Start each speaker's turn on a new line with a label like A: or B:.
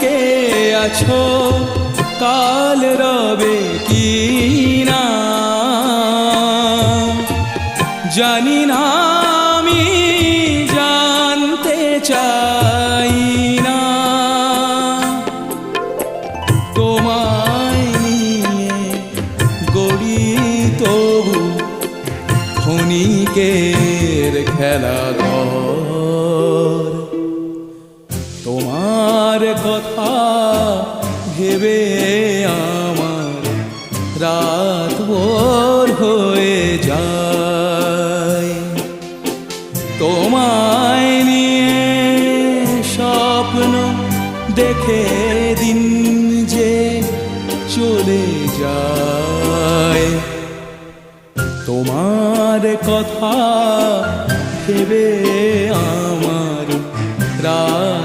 A: কে আছো কাল রবে কি না জানি না, আমি জানতে চাই না। তোমায় নিয়ে গড়ি তবু ক্ষণিকের খেলাঘর। তোমার কথা ভেবে আমার রাত ভোর হয়ে যায়। তোমায় নিয়ে স্বপ্ন দেখে দিন যে চলে যায়। তোমার কথা ভেবে আমার রাত